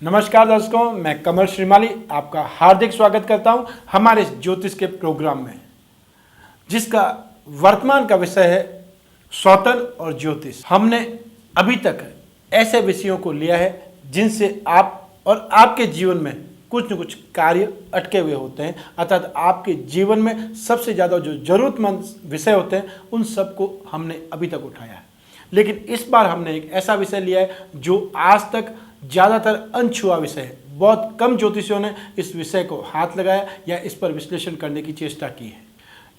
नमस्कार दर्शकों, मैं कमल श्रीमाली आपका हार्दिक स्वागत करता हूं हमारे इस ज्योतिष के प्रोग्राम में, जिसका वर्तमान का विषय है सौतन और ज्योतिष। हमने अभी तक ऐसे विषयों को लिया है जिनसे आप और आपके जीवन में कुछ न कुछ कार्य अटके हुए होते हैं, अर्थात आपके जीवन में सबसे ज़्यादा जो जरूरतमंद विषय होते हैं उन सबको हमने अभी तक उठाया है। लेकिन इस बार हमने एक ऐसा विषय लिया है जो आज तक ज़्यादातर अनछुआ विषय है। बहुत कम ज्योतिषियों ने इस विषय को हाथ लगाया या इस पर विश्लेषण करने की चेष्टा की है।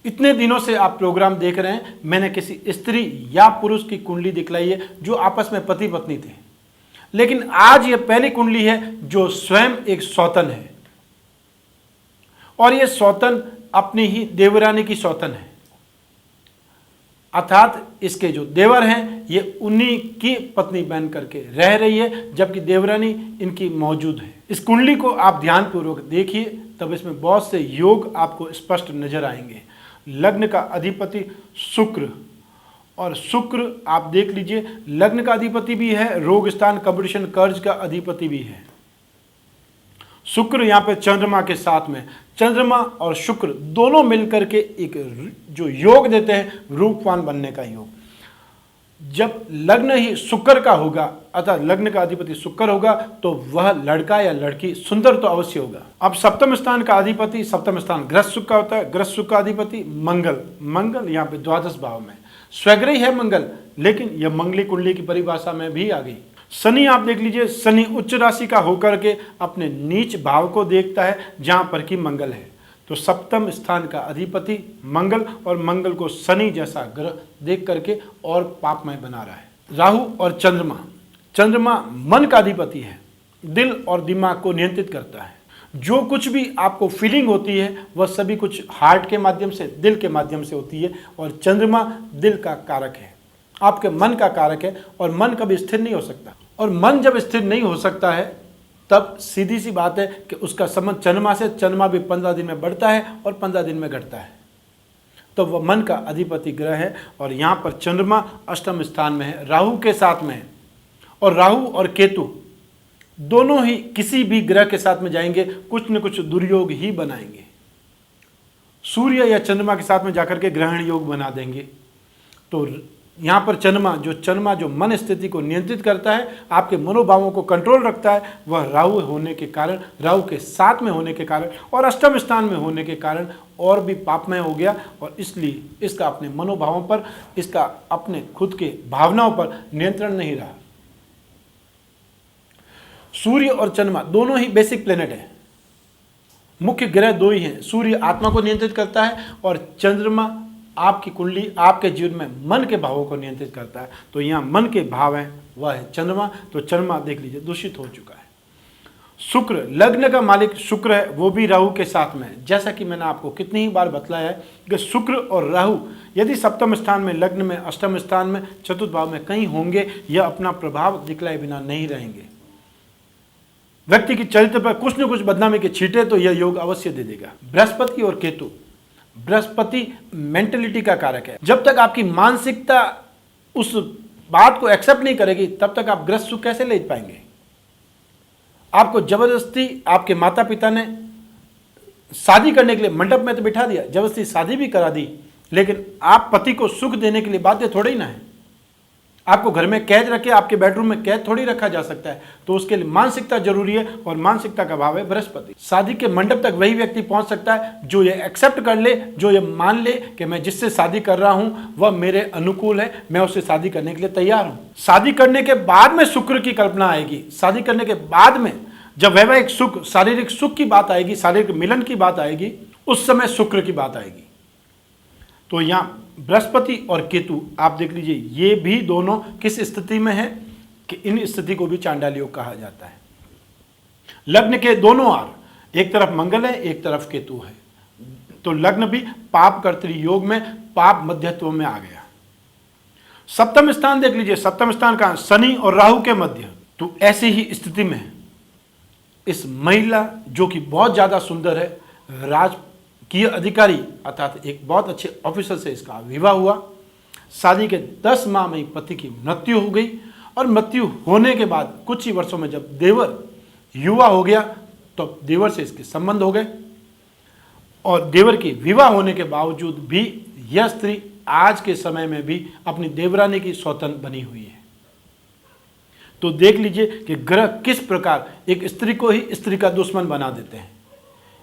इतने दिनों से आप प्रोग्राम देख रहे हैं, मैंने किसी स्त्री या पुरुष की कुंडली दिखलाई है जो आपस में पति पत्नी थे, लेकिन आज ये पहली कुंडली है जो स्वयं एक सौतन है, और ये सौतन अपनी ही देवरानी की सौतन है, अर्थात इसके जो देवर हैं ये उन्हीं की पत्नी बन करके रह रही है, जबकि देवरानी इनकी मौजूद है। इस कुंडली को आप ध्यानपूर्वक देखिए, तब इसमें बहुत से योग आपको स्पष्ट नजर आएंगे। लग्न का अधिपति शुक्र, और शुक्र आप देख लीजिए लग्न का अधिपति भी है, रोग स्थान कंपटीशन कर्ज का अधिपति भी है। शुक्र यहाँ पे चंद्रमा के साथ में, चंद्रमा और शुक्र दोनों मिलकर के एक जो योग देते हैं रूपवान बनने का योग। जब लग्न ही शुक्र का होगा, अर्थात लग्न का अधिपति शुक्र होगा, तो वह लड़का या लड़की सुंदर तो अवश्य होगा। अब सप्तम स्थान का अधिपति, सप्तम स्थान ग्रह सुख का होता है, ग्रह सुख का अधिपति मंगल यहाँ पे द्वादश भाव में स्वग्रही है मंगल, लेकिन यह मंगली कुंडली की परिभाषा में भी आ गई। शनि आप देख लीजिए, शनि उच्च राशि का होकर के अपने नीच भाव को देखता है जहां पर कि मंगल है, तो सप्तम स्थान का अधिपति मंगल, और मंगल को शनि जैसा ग्रह देख करके और पापमय बना रहा है। राहु और चंद्रमा मन का अधिपति है, दिल और दिमाग को नियंत्रित करता है। जो कुछ भी आपको फीलिंग होती है वह सभी कुछ हार्ट के माध्यम से, दिल के माध्यम से होती है, और चंद्रमा दिल का कारक है, आपके मन का कारक है, और मन कभी स्थिर नहीं हो सकता। और मन जब स्थिर नहीं हो सकता है तब सीधी सी बात है कि उसका संबंध चंद्रमा से, चंद्रमा भी 15 दिन में बढ़ता है और 15 दिन में घटता है, तो वह मन का अधिपति ग्रह है। और यहाँ पर चंद्रमा अष्टम स्थान में है, राहु के साथ में है, और राहु और केतु दोनों ही किसी भी ग्रह के साथ में जाएंगे कुछ न कुछ दुर्योग ही बनाएंगे। सूर्य या चंद्रमा के साथ में जाकर के ग्रहण योग बना देंगे। तो यहाँ पर चंद्रमा जो मन स्थिति को नियंत्रित करता है, आपके मनोभावों को कंट्रोल रखता है, वह राहु होने के कारण, राहु के साथ में होने के कारण और अष्टम स्थान में होने के कारण और भी पापमय हो गया, और इसलिए इसका अपने मनोभावों पर, इसका अपने खुद के भावनाओं पर नियंत्रण नहीं रहा। सूर्य और चंद्रमा दोनों ही बेसिक प्लेनेट है, मुख्य ग्रह दो ही हैं। सूर्य आत्मा को नियंत्रित करता है और चंद्रमा आपकी कुंडली, आपके जीवन में मन के भावों को नियंत्रित करता है। तो यहाँ मन के भाव हैं, वह है चंद्रमा। तो चंद्रमा देख लीजिए दूषित हो चुका है। शुक्र, लग्न का मालिक शुक्र है, वो भी राहु के साथ में है। जैसा कि मैंने आपको कितनी ही बार बतलाया है कि शुक्र और राहु यदि सप्तम स्थान में, लग्न में, अष्टम स्थान में, चतुर्थ भाव में कहीं होंगे, यह अपना प्रभाव दिखलाए बिना नहीं रहेंगे। व्यक्ति की चरित्र पर कुछ न कुछ बदनामी के छींटे तो यह योग अवश्य दे देगा। बृहस्पति और केतु, बृहस्पति मेंटलिटी का कारक है। जब तक आपकी मानसिकता उस बात को एक्सेप्ट नहीं करेगी तब तक आप ग्रस्त सुख कैसे ले पाएंगे। आपको जबरदस्ती आपके माता पिता ने शादी करने के लिए मंडप में तो बिठा दिया, जबरदस्ती शादी भी करा दी, लेकिन आप पति को सुख देने के लिए बाध्य थोड़ी ना है। आपको घर में कैद रखे, आपके बेडरूम में कैद थोड़ी रखा जा सकता है, तो उसके लिए मानसिकता जरूरी है, और मानसिकता का भाव है बृहस्पति। शादी के मंडप तक वही व्यक्ति पहुंच सकता है जो ये एक्सेप्ट कर ले, जो ये मान ले कि मैं जिससे शादी कर रहा हूं वह मेरे अनुकूल है, मैं उससे शादी करने के लिए तैयार हूं। शादी करने के बाद में शुक्र की कल्पना आएगी। शादी करने के बाद में जब वैवाहिक सुख, शारीरिक सुख की बात आएगी, शारीरिक मिलन की बात आएगी, उस समय शुक्र की बात आएगी। तो यहाँ बृहस्पति और केतु आप देख लीजिए, ये भी दोनों किस स्थिति में है कि इन स्थिति को भी चांडाल योग कहा जाता है। लग्न के दोनों आर, एक तरफ मंगल है, एक तरफ केतु है, तो लग्न भी पाप कर्तृ योग में, पाप मध्यत्व में आ गया। सप्तम स्थान देख लीजिए, सप्तम स्थान का शनि और राहु के मध्य, तो ऐसी ही स्थिति में इस महिला जो कि बहुत ज्यादा सुंदर है, राजकीय अधिकारी अर्थात एक बहुत अच्छे ऑफिसर से इसका विवाह हुआ। शादी के 10 माह में ही पति की मृत्यु हो गई, और मृत्यु होने के बाद कुछ ही वर्षों में जब देवर युवा हो गया तो देवर से इसके संबंध हो गए, और देवर की विवाह होने के बावजूद भी यह स्त्री आज के समय में भी अपनी देवरानी की सौतन बनी हुई है। तो देख लीजिए कि ग्रह किस प्रकार एक स्त्री को ही स्त्री का दुश्मन बना देते हैं।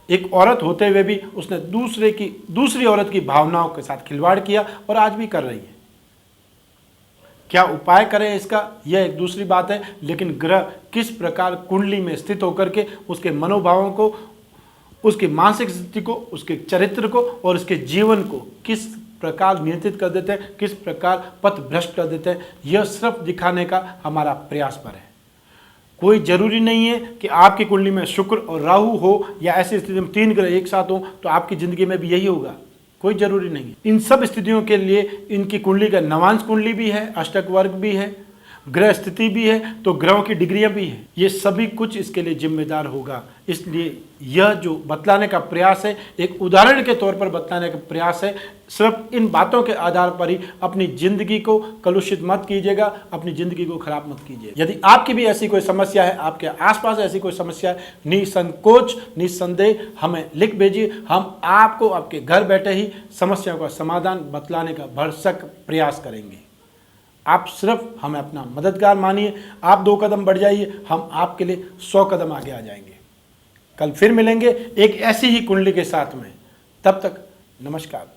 एक औरत होते हुए भी उसने दूसरी औरत की भावनाओं के साथ खिलवाड़ किया और आज भी कर रही है। क्या उपाय करें इसका, यह एक दूसरी बात है, लेकिन ग्रह किस प्रकार कुंडली में स्थित होकर के उसके मनोभावों को, उसकी मानसिक स्थिति को, उसके चरित्र को और उसके जीवन को किस प्रकार नियंत्रित कर देते हैं, किस प्रकार पथ भ्रष्ट कर देते हैं, यह सिर्फ दिखाने का हमारा प्रयास पर है। कोई जरूरी नहीं है कि आपकी कुंडली में शुक्र और राहु हो या ऐसी स्थिति में 3 ग्रह एक साथ हो तो आपकी जिंदगी में भी यही होगा, कोई जरूरी नहीं है। इन सब स्थितियों के लिए इनकी कुंडली का नवांश कुंडली भी है, अष्टक वर्ग भी है, ग्रह स्थिति भी है, तो ग्रहों की डिग्रियां भी है, ये सभी कुछ इसके लिए जिम्मेदार होगा। इसलिए यह जो बतलाने का प्रयास है, एक उदाहरण के तौर पर बतलाने का प्रयास है। सिर्फ इन बातों के आधार पर ही अपनी जिंदगी को कलुषित मत कीजिएगा, अपनी जिंदगी को खराब मत कीजिएगा। यदि आपकी भी ऐसी कोई समस्या है, आपके आसपास ऐसी कोई समस्या है, निसंकोच निसंदेह हमें लिख भेजिए। हम आपको आपके घर बैठे ही समस्याओं का समाधान बतलाने का भरसक प्रयास करेंगे। आप सिर्फ हमें अपना मददगार मानिए। आप 2 कदम बढ़ जाइए, हम आपके लिए 100 कदम आगे आ जाएंगे। कल फिर मिलेंगे एक ऐसी ही कुंडली के साथ में। तब तक नमस्कार।